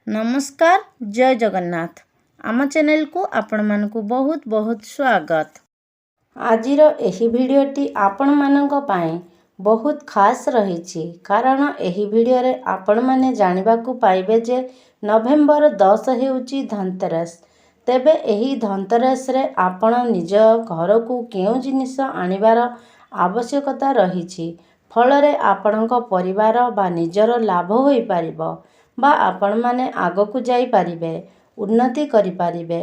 नमस्कार जय जगन्नाथ आम चैनल को आपण मानकु बहुत बहुत स्वागत। आजिर एही भिडियोटी आपण मानक पाए बहुत खास रही कारण एही भिडियो रे आपण माने जानिबाकु पाइबे जे नवेम्बर 10 हेउची धनतेरस। तेबे एही धनतेरस रे आपण निज घर को केउ जिनिस आनिबार आवश्यकता रही फलरे आपणको परिवार बा निजर लाभ होई परिबो बा आपण माने आगो को जाई पारिबे उन्नति करि पारिबे।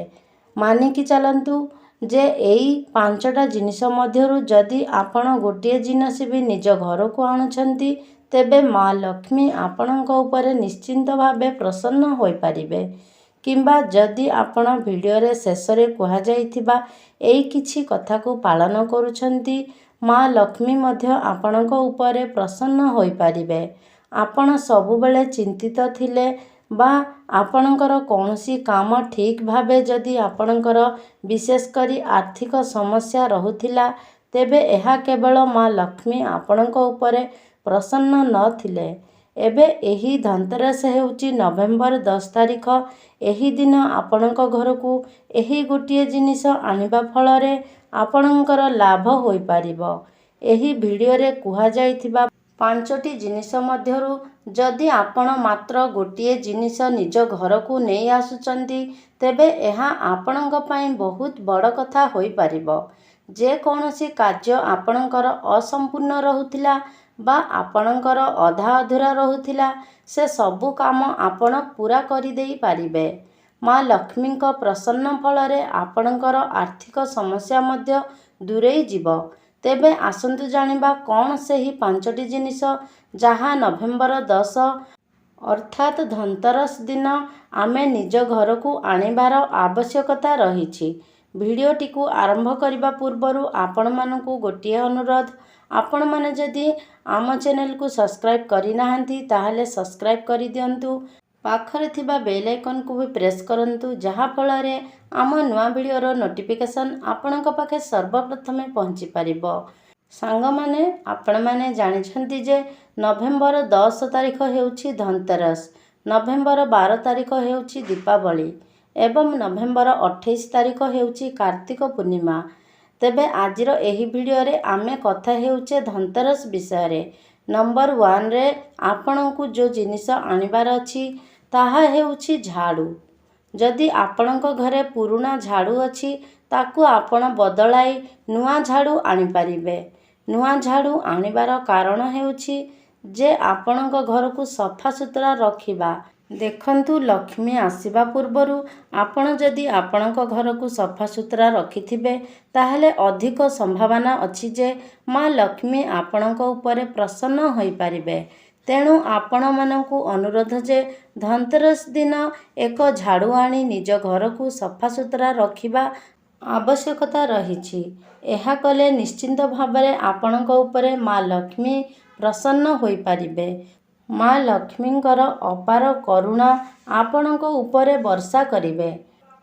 मानिकी चलंतु जे एई पांचटा जिनिस मध्यरु जदि आपण गोटिए जिनिस भी निज घर को आणुछंती तेबे माँ लक्ष्मी आपणको ऊपर निश्चिंत भावे प्रसन्न होई पारिबे। किंबा जदि आपण वीडियो रे शेष रे कहा जाइथिबा एई किछि कथा को पालन करूछंती माँ लक्ष्मी मध्य आपणको ऊपर प्रसन्न होई पारिबे। आपण सबुबेले चिंतित थिले बा आपणकर कौनसी काम ठीक भावे जदि आपणकर विशेष करी आर्थिक समस्या रहुथिला तेबे एहा केवल माँ लक्ष्मी आपणको ऊपर प्रसन्न न थिले। एबे एही धनतेरस हेउची नवेम्बर 10 तारिख। एही दिन आपणको घर को एही गोटिए जिनिस आनिबा फलरे आपणकर लाभ होई पारिबो। एही वीडियो रे कुहा जाइथिबा पांचटी जिनिस मध्यरु जदि आपण मात्र गोटिए जिनिस निज घर को नहीं आसुचंती तेबे एहा आपणक पई बहुत बड़ कथा होई पारिबो। जे कौनसी कार्य आपणकर असंपूर्ण रहुथिला बा आपणकर अधा अधूरा रहुथिला से सबु काम आपण पूरा करि देई पारिबे। माँ लक्ष्मी को प्रसन्न फलरे आपणकर आर्थिक समस्या मध्य दूरेई जिवो। तेबे आसंतु जानिबा कौन सेही पांचटी जिनिस जहाँ नवेम्बर 10 अर्थात धनतेरस दिन आमे निज घर को आनिबार आवश्यकता रही। भिडियोटी को आरंभ करने पूर्वर आपण मानकु गोटिए अनुरोध आपण माने जदि आम चैनल को सब्सक्राइब करि नाहंती ताहले सब्सक्राइब करि दियंतु पाखरे थिबा बेल आइकन को भी प्रेस करंतु जहा फलरे आम नुआ वीडियोर नोटिफिकेशन आपणक पाखे सर्वप्रथमे पहुँची पारिबो। सांग माने आपण माने जानिछंती जे नवेम्बर 10 तारिख हेउची धनतेरस, नवेम्बर 12 तारिख हेउची दीपावली एवं नवेम्बर 28 तारिख हेउची कार्तिक पूर्णिमा। तेबे आजिर एही वीडियो रे आमे कथा हेउचे धनतेरस विषय रे। नंबर 1 रे आपणकु जो जिनिस आनिबार अछि ताहा हेउची झाड़ू। जदि आपणक घरे पुरुणा झाड़ू अछि ताकु आपण बदलाई नुआ झाड़ू आनि पारिबे। नुआ झाड़ू आनिबार कारण हेउची जे आपणक घर को सफा सुतरा रखिबा। देखंतु लक्ष्मी आसीबा पूर्वरु आपण जदि आपणक घर को सफा सुतरा रखिथिबे ताहले अधिक संभावना अछि जे माँ लक्ष्मी आपणक ऊपर प्रसन्न होई पारिबे। तेणु आपण मानकु अनुरोध जे धनतेरस दिन एक झाड़ू आनी निज घर को सफा सुतरा रखिबा आवश्यकता रही। एहा कले निश्चिंत भावरे आपणक ऊपर माँ लक्ष्मी प्रसन्न होई पारिबे। माँ लक्ष्मींकर अपार करुणा आपणक ऊपर वर्षा करिवे।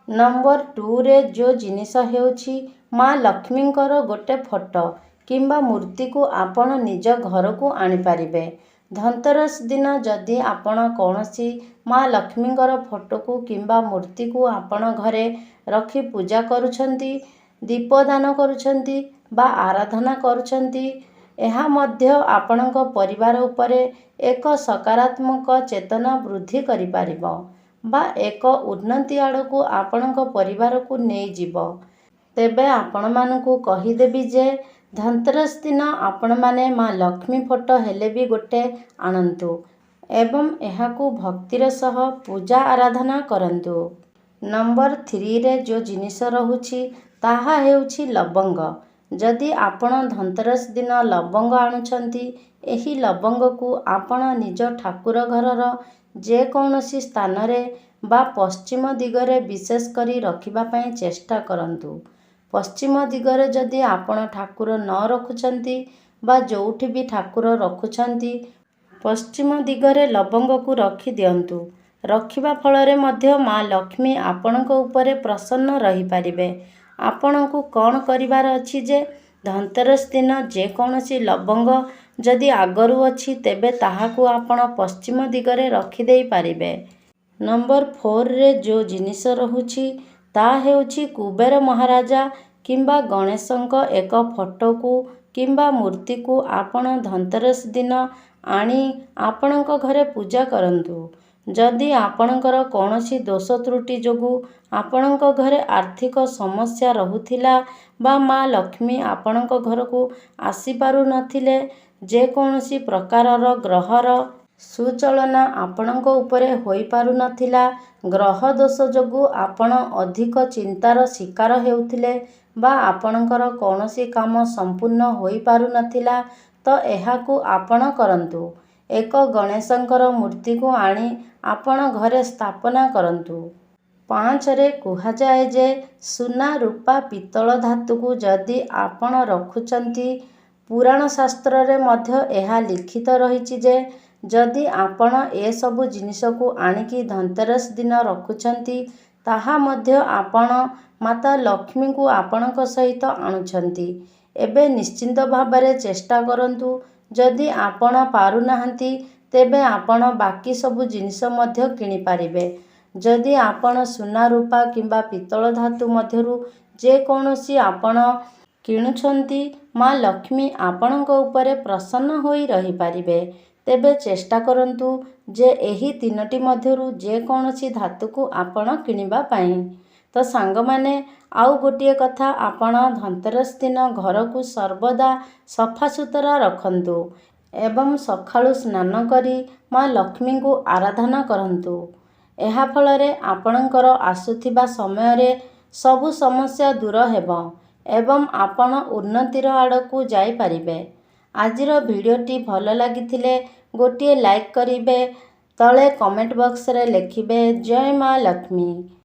नंबर 2 रे जो जिनिस हेउची माँ लक्ष्मींकर गोटे फोटो किंबा मूर्ति को आपण निज घर को आनि पारिबे। धनतेरस दिन जदि आपण कौनसी माँ लक्ष्मींकर फोटो को किंबा मूर्ति को आपण घरे रखी पूजा करुछंती, दीपदान करुछंती बा आराधना करुछंती एहा मध्य आपणक परिवार उपरे एक सकारात्मक चेतना वृद्धि करि पारिबो बा एक उन्नति आड़को आपणक परिवार को नहीं जीवो। तेबे आपण मानकु कहि देबी जे धनतेरस दिन आपण माने माँ लक्ष्मी फोटो हेले भी गोटे आणंतु एवं एहाकु भक्तिर सह पूजा आराधना करंतु। नंबर 3 रे जो जिनिस रहुछि ताहा हेउछि लवंग। जदि आपण धनतेरस दिन लवंग आणुछंती एही लवंग को आपण निज ठाकुर घरर जे कौनसी स्थान रे बा पश्चिम दिगरे विशेष करी रखिबा पई चेष्टा करंतु। पश्चिम दिगरे जदि आपण ठाकुर न रखुछंती बा जोउठी भी ठाकुर रखुछंती पश्चिम दिगरे लवंग को रखी दियंतु। रखिबा फलरे मध्य माँ लक्ष्मी आपणक ऊपर प्रसन्न रही पारिबे। आपणकु कौन करिबार अछि जे धनतेरस दिन जे कौनसी लवंग जदि आगरू अछि तेबे ताहाकु आपण पश्चिम दिगरे रखी देई पारिबे। ନମ୍ବର 4ରେ ଯେଉଁ ଜିନିଷ ରହୁଛି ତାହା ହେଉଛି କୁବେର ମହାରାଜା କିମ୍ବା ଗଣେଶଙ୍କ ଏକ ଫଟୋକୁ କିମ୍ବା ମୂର୍ତ୍ତିକୁ ଆପଣ ଧନତେରସ ଦିନ ଆଣି ଆପଣଙ୍କ ଘରେ ପୂଜା କରନ୍ତୁ। ଯଦି ଆପଣଙ୍କର କୌଣସି ଦୋଷ ତ୍ରୁଟି ଯୋଗୁଁ ଆପଣଙ୍କ ଘରେ ଆର୍ଥିକ ସମସ୍ୟା ରହୁଥିଲା ବା ମା ଲକ୍ଷ୍ମୀ ଆପଣଙ୍କ ଘରକୁ ଆସିପାରୁନଥିଲେ, ଯେକୌଣସି ପ୍ରକାରର ଗ୍ରହର ସୁଚଳନା ଆପଣଙ୍କ ଉପରେ ହୋଇପାରୁନଥିଲା, ଗ୍ରହ ଦୋଷ ଯୋଗୁଁ ଆପଣ ଅଧିକ ଚିନ୍ତାର ଶିକାର ହେଉଥିଲେ ବା ଆପଣଙ୍କର କୌଣସି କାମ ସମ୍ପୂର୍ଣ୍ଣ ହୋଇପାରୁନଥିଲା, ତ ଏହାକୁ ଆପଣ କରନ୍ତୁ। ଏକ ଗଣେଶଙ୍କର ମୂର୍ତ୍ତିକୁ ଆଣି ଆପଣ ଘରେ ସ୍ଥାପନା କରନ୍ତୁ। 5ରେ କୁହାଯାଏ ଯେ ସୁନା, ରୂପା, ପିତ୍ତଳ ଧାତୁକୁ ଯଦି ଆପଣ ରଖୁଛନ୍ତି, ପୁରାଣ ଶାସ୍ତ୍ରରେ ମଧ୍ୟ ଏହା ଲିଖିତ ରହିଛି ଯେ ଯଦି ଆପଣ ଏସବୁ ଜିନିଷକୁ ଆଣିକି ଧନତେରସ ଦିନ ରଖୁଛନ୍ତି, ତାହା ମଧ୍ୟ ଆପଣ ମାତା ଲକ୍ଷ୍ମୀଙ୍କୁ ଆପଣଙ୍କ ସହିତ ଆଣୁଛନ୍ତି। ଏବେ ନିଶ୍ଚିତ ଭାବରେ ଚେଷ୍ଟା କରନ୍ତୁ। ଯଦି ଆପଣ ପାରୁନାହାନ୍ତି, ତେବେ ଆପଣ ବାକି ସବୁ ଜିନିଷ ମଧ୍ୟ କିଣିପାରିବେ। ଯଦି ଆପଣ ସୁନା, ରୂପା କିମ୍ବା ପିତ୍ତଳ ଧାତୁ ମଧ୍ୟରୁ ଯେକୌଣସି ଆପଣ କିଣୁଛନ୍ତି, ମା ଲକ୍ଷ୍ମୀ ଆପଣଙ୍କ ଉପରେ ପ୍ରସନ୍ନ ହୋଇ ରହିପାରିବେ। ତେବେ ଚେଷ୍ଟା କରନ୍ତୁ ଯେ ଏହି 3ଟି ମଧ୍ୟରୁ ଯେକୌଣସି ଧାତୁକୁ ଆପଣ କିଣିବା ପାଇଁ। ତ ସାଙ୍ଗମାନେ, ଆଉ ଗୋଟିଏ କଥା, ଆପଣ ଧନତେରସ ଦିନ ଘରକୁ ସର୍ବଦା ସଫାସୁତୁରା ରଖନ୍ତୁ ଏବଂ ସକାଳୁ ସ୍ନାନ କରି ମା ଲକ୍ଷ୍ମୀଙ୍କୁ ଆରାଧନା କରନ୍ତୁ। ଏହା ଫଳରେ ଆପଣଙ୍କର ଆସୁଥିବା ସମୟରେ ସବୁ ସମସ୍ୟା ଦୂର ହେବ ଏବଂ ଆପଣ ଉନ୍ନତିର ଆଡ଼କୁ ଯାଇପାରିବେ। ଆଜିର ଭିଡ଼ିଓଟି ଭଲ ଲାଗିଥିଲେ ଗୋଟିଏ ଲାଇକ୍ କରିବେ। ତଳେ କମେଣ୍ଟ ବକ୍ସରେ ଲେଖିବେ ଜୟ ମା ଲକ୍ଷ୍ମୀ।